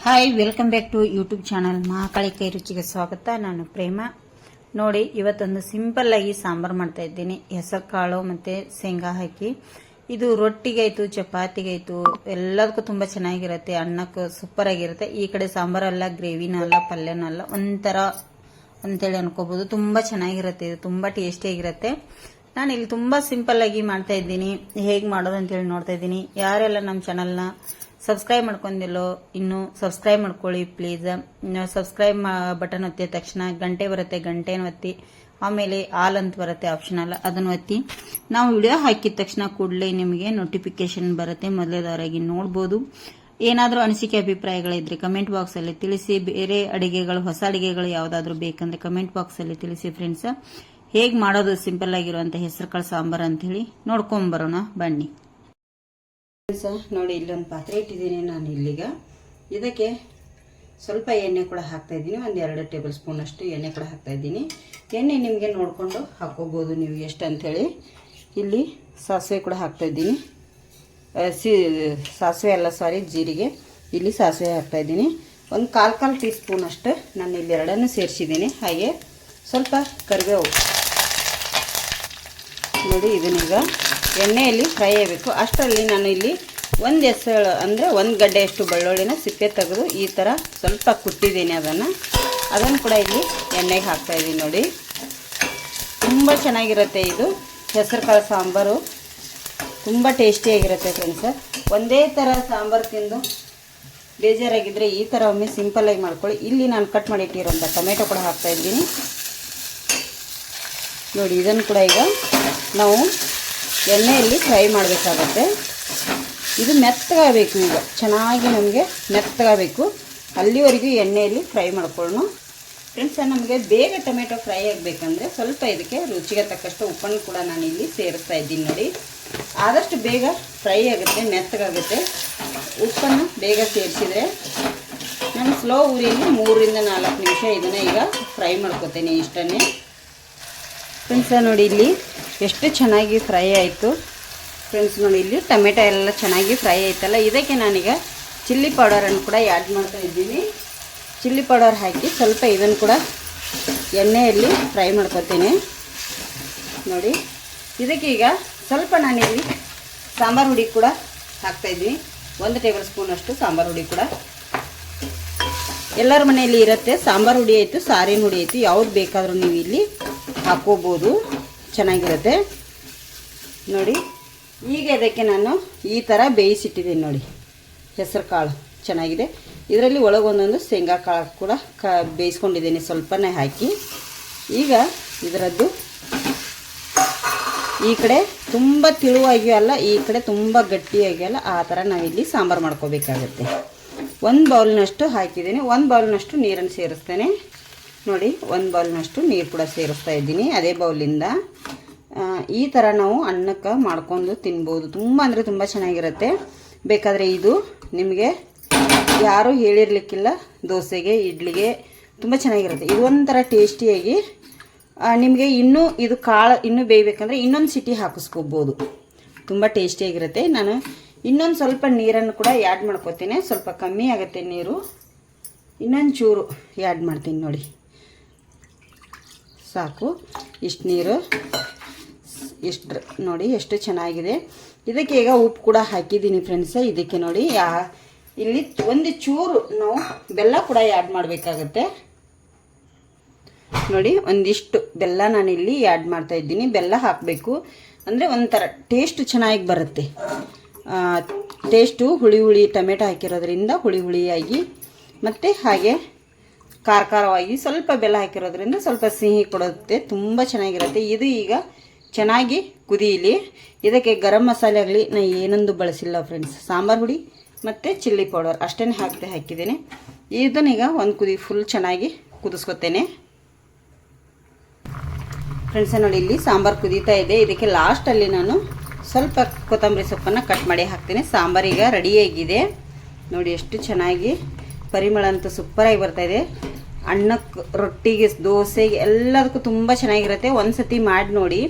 Hi, welcome back to YouTube channel Mahakali ಕೈ ರುಚಿಗೆ ಸ್ವಾಗತ. ನಾನು ಪ್ರೇಮ. ನೋಡಿ, ಇವತ್ತೊಂದು ಸಿಂಪಲ್ ಆಗಿ ಸಾಂಬಾರು ಮಾಡ್ತಾ ಇದ್ದೀನಿ. ಹೆಸರು ಕಾಳು ಮತ್ತೆ ಶೇಂಗಾ ಹಾಕಿ. ಇದು ರೊಟ್ಟಿಗಾಯ್ತು, ಚಪಾತಿಗಾಯ್ತು, ಎಲ್ಲದಕ್ಕೂ ತುಂಬಾ ಚೆನ್ನಾಗಿರುತ್ತೆ. ಅನ್ನಕ್ಕೂ ಸೂಪರ್ ಆಗಿರುತ್ತೆ. ಈ ಕಡೆ ಸಾಂಬಾರಲ್ಲ, ಗ್ರೇವಿನೂ ಅಲ್ಲ, ಪಲ್ಯನೂ ಅಲ್ಲ, ಒಂಥರ ಅಂತೇಳಿ ಅನ್ಕೋಬಹುದು. ತುಂಬಾ ಚೆನ್ನಾಗಿರುತ್ತೆ. ಇದು ತುಂಬಾ ಟೇಸ್ಟಿಯಾಗಿರುತ್ತೆ. ನಾನು ಇಲ್ಲಿ ತುಂಬಾ ಸಿಂಪಲ್ ಆಗಿ ಮಾಡ್ತಾ ಇದ್ದೀನಿ. ಹೇಗೆ ಮಾಡೋದು ಅಂತೇಳಿ ನೋಡ್ತಾ ಇದ್ದೀನಿ. ಯಾರೆಲ್ಲ ನಮ್ಮ ಚಾನಲ್ನ ಸಬ್ಸ್ಕ್ರೈಬ್ ಮಾಡ್ಕೊಂಡಿಲ್ಲೋ ಇನ್ನು ಸಬ್ಸ್ಕ್ರೈಬ್ ಮಾಡ್ಕೊಳ್ಳಿ ಪ್ಲೀಸ್. ಸಬ್ಸ್ಕ್ರೈಬ್ ಬಟನ್ ಒತ್ತಿದ ತಕ್ಷಣ ಗಂಟೆ ಬರುತ್ತೆ, ಗಂಟೆನ ಒತ್ತಿ, ಆಮೇಲೆ ಆಲ್ ಅಂತ ಬರುತ್ತೆ ಆಪ್ಷನಲ್, ಅದನ್ನು ಒತ್ತಿ. ನಾವು ವಿಡಿಯೋ ಹಾಕಿದ ತಕ್ಷಣ ಕೂಡಲೇ ನಿಮಗೆ ನೋಟಿಫಿಕೇಶನ್ ಬರುತ್ತೆ, ಮೊದಲೇದಾರಾಗಿ ನೋಡ್ಬೋದು. ಏನಾದರೂ ಅನಿಸಿಕೆ ಅಭಿಪ್ರಾಯಗಳಿದ್ರೆ ಕಮೆಂಟ್ ಬಾಕ್ಸ್ ಅಲ್ಲಿ ತಿಳಿಸಿ. ಬೇರೆ ಅಡಿಗೆಗಳು, ಹೊಸ ಅಡಿಗೆಗಳು ಯಾವ್ದಾದ್ರು ಬೇಕಂದ್ರೆ ಕಮೆಂಟ್ ಬಾಕ್ಸ್ ಅಲ್ಲಿ ತಿಳಿಸಿ ಫ್ರೆಂಡ್ಸ್. ಹೇಗೆ ಮಾಡೋದು ಸಿಂಪಲ್ ಆಗಿರುವಂತ ಹೆಸರು ಕಾಳು ಸಾಂಬಾರು ಅಂತ ಹೇಳಿ ನೋಡ್ಕೊಂಡ್ ಬರೋಣ ಬನ್ನಿ. ನೋಡಿ, ಇಲ್ಲೊಂದು ಪಾತ್ರೆ ಇಟ್ಟಿದ್ದೀನಿ ನಾನು. ಇಲ್ಲಿಗ ಇದಕ್ಕೆ ಸ್ವಲ್ಪ ಎಣ್ಣೆ ಕೂಡ ಹಾಕ್ತಾ ಇದ್ದೀನಿ. ಒಂದು 2 ಟೇಬಲ್ ಸ್ಪೂನ್ ಅಷ್ಟು ಎಣ್ಣೆ ಕೂಡ ಹಾಕ್ತಾ ಇದ್ದೀನಿ. ಎಣ್ಣೆ ನಿಮಗೆ ನೋಡಿಕೊಂಡು ಹಾಕೋಬಹುದು ನೀವು ಎಷ್ಟು ಅಂಥೇಳಿ. ಇಲ್ಲಿ ಸಾಸಿವೆ ಕೂಡ ಹಾಕ್ತಾ ಇದ್ದೀನಿ. ಸಾಸಿವೆ ಅಲ್ಲ, ಸಾರಿ, ಜೀರಿಗೆ. ಇಲ್ಲಿ ಸಾಸಿವೆ ಹಾಕ್ತಾ ಇದ್ದೀನಿ. ಒಂದು ಕಾಲು ಟೀ ಸ್ಪೂನ್ ಅಷ್ಟು ನಾನು ಇಲ್ಲಿ ಎರಡನ್ನು ಸೇರಿಸಿದ್ದೀನಿ. ಹಾಗೆ ಸ್ವಲ್ಪ ಕರಿಬೇವು. ನೋಡಿ, ಇದನ್ನೀಗ ಎಣ್ಣೆಯಲ್ಲಿ ಫ್ರೈ ಆಗಬೇಕು. ಅಷ್ಟರಲ್ಲಿ ನಾನು ಇಲ್ಲಿ ಒಂದು ಹೆಸರು ಅಂದರೆ 1 ಗಡ್ಡೆಯಷ್ಟು ಬೆಳ್ಳುಳ್ಳಿನ ಸಿಪ್ಪೆ ತೆಗೆದು ಈ ಥರ ಸ್ವಲ್ಪ ಕುಟ್ಟಿದ್ದೀನಿ. ಅದನ್ನು ಕೂಡ ಇಲ್ಲಿ ಎಣ್ಣೆಗೆ ಹಾಕ್ತಾ ಇದ್ದೀನಿ. ನೋಡಿ, ತುಂಬ ಚೆನ್ನಾಗಿರುತ್ತೆ ಇದು ಹೆಸರು ಕಾಳು ಸಾಂಬಾರು. ತುಂಬ ಟೇಸ್ಟಿಯಾಗಿರುತ್ತೆ ಫ್ರೆಂಡ್ಸ್. ಒಂದೇ ಥರ ಸಾಂಬಾರು ತಿಂದು ಬೇಜಾರಾಗಿದ್ದರೆ ಈ ಥರ ಒಮ್ಮೆ ಸಿಂಪಲ್ಲಾಗಿ ಮಾಡ್ಕೊಳ್ಳಿ. ಇಲ್ಲಿ ನಾನು ಕಟ್ ಮಾಡಿ ಇಟ್ಟಿರೋಂಥ ಟೊಮೆಟೊ ಕೂಡ ಹಾಕ್ತಾ ಇದ್ದೀನಿ. ನೋಡಿ, ಇದನ್ನು ಕೂಡ ಈಗ ನಾವು ಎಣ್ಣೆಯಲ್ಲಿ ಫ್ರೈ ಮಾಡಬೇಕಾಗತ್ತೆ. ಇದು ಮೆತ್ತಗಾಗಬೇಕು. ಈಗ ಚೆನ್ನಾಗಿ ನಮಗೆ ಮೆತ್ತಗಾಗಬೇಕು. ಅಲ್ಲಿವರೆಗೂ ಎಣ್ಣೆಯಲ್ಲಿ ಫ್ರೈ ಮಾಡ್ಕೊಳ್ಳೋಣ ಫ್ರೆಂಡ್ಸ್. ನಮಗೆ ಬೇಗ ಟೊಮೆಟೊ ಫ್ರೈ ಆಗಬೇಕಂದ್ರೆ ಸ್ವಲ್ಪ ಇದಕ್ಕೆ ರುಚಿಗೆ ತಕ್ಕಷ್ಟು ಉಪ್ಪನ್ನು ಕೂಡ ನಾನು ಇಲ್ಲಿ ಸೇರಿಸ್ತಾ ಇದ್ದೀನಿ. ನೋಡಿ, ಆದಷ್ಟು ಬೇಗ ಫ್ರೈ ಆಗುತ್ತೆ, ಮೆತ್ತಗಾಗುತ್ತೆ. ಉಪ್ಪನ್ನು ಬೇಗ ಸೇರಿಸಿದರೆ ನಾನು ಸ್ಲೋ ಉರಿಯಲ್ಲಿ 3 ರಿಂದ 4 ನಿಮಿಷ ಇದನ್ನು ಈಗ ಫ್ರೈ ಮಾಡ್ಕೊತೇನೆ ಇಷ್ಟನ್ನೇ ಫ್ರೆಂಡ್ಸ್. ನೋಡಿ, ಇಲ್ಲಿ ಎಷ್ಟು ಚೆನ್ನಾಗಿ ಫ್ರೈ ಆಯಿತು ಫ್ರೆಂಡ್ಸ್. ನೋಡಿ, ಇಲ್ಲಿ ಟೊಮೆಟೊ ಎಲ್ಲ ಚೆನ್ನಾಗಿ ಫ್ರೈ ಆಯ್ತಲ್ಲ. ಇದಕ್ಕೆ ನಾನೀಗ ಚಿಲ್ಲಿ ಪೌಡರನ್ನು ಕೂಡ ಆ್ಯಡ್ ಮಾಡ್ತಾ ಇದ್ದೀನಿ. ಚಿಲ್ಲಿ ಪೌಡರ್ ಹಾಕಿ ಸ್ವಲ್ಪ ಇದನ್ನು ಕೂಡ ಎಣ್ಣೆಯಲ್ಲಿ ಫ್ರೈ ಮಾಡ್ಕೊತೇನೆ. ನೋಡಿ, ಇದಕ್ಕೆ ಈಗ ಸ್ವಲ್ಪ ನಾನಿಲ್ಲಿ ಸಾಂಬಾರು ಹುಡಿ ಕೂಡ ಹಾಕ್ತಾಯಿದ್ದೀನಿ. 1 ಟೇಬಲ್ ಸ್ಪೂನ್ ಅಷ್ಟು ಸಾಂಬಾರು ಹುಡಿ ಕೂಡ. ಎಲ್ಲರ ಮನೆಯಲ್ಲಿ ಇರುತ್ತೆ ಸಾಂಬಾರು ಹುಡಿ ಆಯಿತು, ಸಾರಿನ ಹುಡಿ ಆಯಿತು, ಯಾವ್ದು ಬೇಕಾದರೂ ನೀವು ಇಲ್ಲಿ ಹಾಕೋಬೋದು, ಚೆನ್ನಾಗಿರುತ್ತೆ. ನೋಡಿ, ಈಗ ಇದಕ್ಕೆ ನಾನು ಈ ಥರ ಬೇಯಿಸಿಟ್ಟಿದ್ದೀನಿ. ನೋಡಿ, ಹೆಸರು ಕಾಳು ಚೆನ್ನಾಗಿದೆ. ಇದರಲ್ಲಿ ಒಳಗೊಂದೊಂದು ಶೇಂಗಾ ಕಾಳು ಕೂಡ ಬೇಯಿಸ್ಕೊಂಡಿದ್ದೀನಿ, ಸ್ವಲ್ಪನೇ ಹಾಕಿ. ಈಗ ಇದರದ್ದು ಈ ಕಡೆ ತುಂಬ ತಿಳುವಾಗಿಯೂ ಅಲ್ಲ, ಈ ಕಡೆ ತುಂಬ ಗಟ್ಟಿಯಾಗಿ ಅಲ್ಲ, ಆ ಥರ ನಾವಿಲ್ಲಿ ಸಾಂಬಾರು ಮಾಡ್ಕೋಬೇಕಾಗತ್ತೆ. 1 ಬೌಲ್ನಷ್ಟು ಹಾಕಿದ್ದೀನಿ. 1 ಬೌಲ್ನಷ್ಟು ನೀರನ್ನು ಸೇರಿಸ್ತೇನೆ. ನೋಡಿ, 1 ಬೌಲ್ನಷ್ಟು ನೀರು ಕೂಡ ಸೇರಿಸ್ತಾ ಇದ್ದೀನಿ ಅದೇ ಬೌಲಿಂದ. ಈ ಥರ ನಾವು ಅನ್ನಕ್ಕೆ ಮಾಡ್ಕೊಂಡು ತಿನ್ಬೋದು. ತುಂಬ ಅಂದರೆ ತುಂಬ ಚೆನ್ನಾಗಿರುತ್ತೆ. ಬೇಕಾದರೆ ಇದು ನಿಮಗೆ ಯಾರೂ ಹೇಳಿರ್ಲಿಕ್ಕಿಲ್ಲ, ದೋಸೆಗೆ, ಇಡ್ಲಿಗೆ ತುಂಬ ಚೆನ್ನಾಗಿರುತ್ತೆ. ಇದು ಒಂಥರ ಟೇಸ್ಟಿಯಾಗಿ ನಿಮಗೆ ಇನ್ನೂ ಇದು ಕಾಳು ಇನ್ನೂ ಬೇಯಬೇಕಂದ್ರೆ ಇನ್ನೊಂದು ಸಿಟಿ ಹಾಕಿಸ್ಕೋಬೋದು. ತುಂಬ ಟೇಸ್ಟಿಯಾಗಿರುತ್ತೆ. ನಾನು ಇನ್ನೊಂದು ಸ್ವಲ್ಪ ನೀರನ್ನು ಕೂಡ ಆ್ಯಡ್ ಮಾಡ್ಕೋತೀನಿ. ಸ್ವಲ್ಪ ಕಮ್ಮಿ ಆಗುತ್ತೆ ನೀರು, ಇನ್ನೊಂದು ಚೂರು ಆ್ಯಡ್ ಮಾಡ್ತೀನಿ. ನೋಡಿ, ಸಾಕು ಇಷ್ಟು ನೀರು, ಇಷ್ಟು. ನೋಡಿ, ಎಷ್ಟು ಚೆನ್ನಾಗಿದೆ. ಇದಕ್ಕೆ ಈಗ ಉಪ್ಪು ಕೂಡ ಹಾಕಿದ್ದೀನಿ ಫ್ರೆಂಡ್ಸ್. ಇದಕ್ಕೆ ನೋಡಿ, ಇಲ್ಲಿ ಒಂದು ಚೂರು ನಾವು ಬೆಲ್ಲ ಕೂಡ ಆ್ಯಡ್ ಮಾಡಬೇಕಾಗತ್ತೆ. ನೋಡಿ, ಒಂದಿಷ್ಟು ಬೆಲ್ಲ ನಾನಿಲ್ಲಿ ಆ್ಯಡ್ ಮಾಡ್ತಾ ಇದ್ದೀನಿ. ಬೆಲ್ಲ ಹಾಕಬೇಕು ಅಂದರೆ ಒಂಥರ ಟೇಸ್ಟ್ ಚೆನ್ನಾಗಿ ಬರುತ್ತೆ. ಟೇಸ್ಟು ಹುಳಿ ಟೊಮೆಟೊ ಹಾಕಿರೋದ್ರಿಂದ ಹುಳಿಯಾಗಿ, ಮತ್ತು ಹಾಗೆ ಖಾರವಾಗಿ ಸ್ವಲ್ಪ ಬೆಲ್ಲ ಹಾಕಿರೋದ್ರಿಂದ ಸ್ವಲ್ಪ ಸಿಹಿ ಕೊಡುತ್ತೆ. ತುಂಬ ಚೆನ್ನಾಗಿರುತ್ತೆ. ಇದು ಈಗ ಚೆನ್ನಾಗಿ ಕುದೀಲಿ. ಇದಕ್ಕೆ ಗರಂ ಮಸಾಲೆ ಆಗಲಿ ನಾನು ಏನೊಂದು ಬಳಸಿಲ್ಲ ಫ್ರೆಂಡ್ಸ್. ಸಾಂಬಾರು ಹುಡಿ ಮತ್ತು ಚಿಲ್ಲಿ ಪೌಡರ್ ಅಷ್ಟೇ ಹಾಕಿದ್ದೇನೆ. ಇದನ್ನೀಗ ಒಂದು ಕುದಿ ಫುಲ್ ಚೆನ್ನಾಗಿ ಕುದಿಸ್ಕೊತೇನೆ ಫ್ರೆಂಡ್ಸ್. ನೋಡಿ, ಇಲ್ಲಿ ಸಾಂಬಾರು ಕುದೀತಾ ಇದೆ. ಇದಕ್ಕೆ ಲಾಸ್ಟಲ್ಲಿ ನಾನು ಸ್ವಲ್ಪ ಕೊತ್ತಂಬರಿ ಸೊಪ್ಪನ್ನು ಕಟ್ ಮಾಡಿ ಹಾಕ್ತೇನೆ. ಸಾಂಬಾರೀಗ ರೆಡಿಯಾಗಿದೆ. ನೋಡಿ, ಎಷ್ಟು ಚೆನ್ನಾಗಿ ಪರಿಮಳ ಅಂತೂ ಸೂಪರಾಗಿ ಬರ್ತಾಯಿದೆ. ಅನ್ನಕ್ಕೆ, ರೊಟ್ಟಿಗೆ, ದೋಸೆಗೆ ಎಲ್ಲದಕ್ಕೂ ತುಂಬ ಚೆನ್ನಾಗಿರುತ್ತೆ. ಒಂದು ಸತಿ ಮಾಡಿ ನೋಡಿ.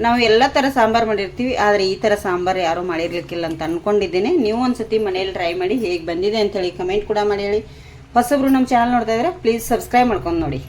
ನಾವು ಎಲ್ಲ ಥರ ಸಾಂಬಾರು ಮಾಡಿರ್ತೀವಿ, ಆದರೆ ಈ ಥರ ಸಾಂಬಾರು ಯಾರೂ ಮಾಡಿರ್ಲಿಕ್ಕಿಲ್ಲ ಅಂತ ಅಂದ್ಕೊಂಡಿದ್ದೇನೆ. ನೀವು ಒಂದ್ಸತಿ ಮನೇಲಿ ಟ್ರೈ ಮಾಡಿ ಹೇಗೆ ಬಂದಿದೆ ಅಂತೇಳಿ ಕಮೆಂಟ್ ಕೂಡ ಮಾಡಿ ಹೇಳಿ. ಹೊಸಬ್ರು ನಮ್ಮ ಚಾನಲ್ ನೋಡ್ತಾ ಇದ್ರೆ ಪ್ಲೀಸ್ ಸಬ್ಸ್ಕ್ರೈಬ್ ಮಾಡ್ಕೊಂಡು ನೋಡಿ.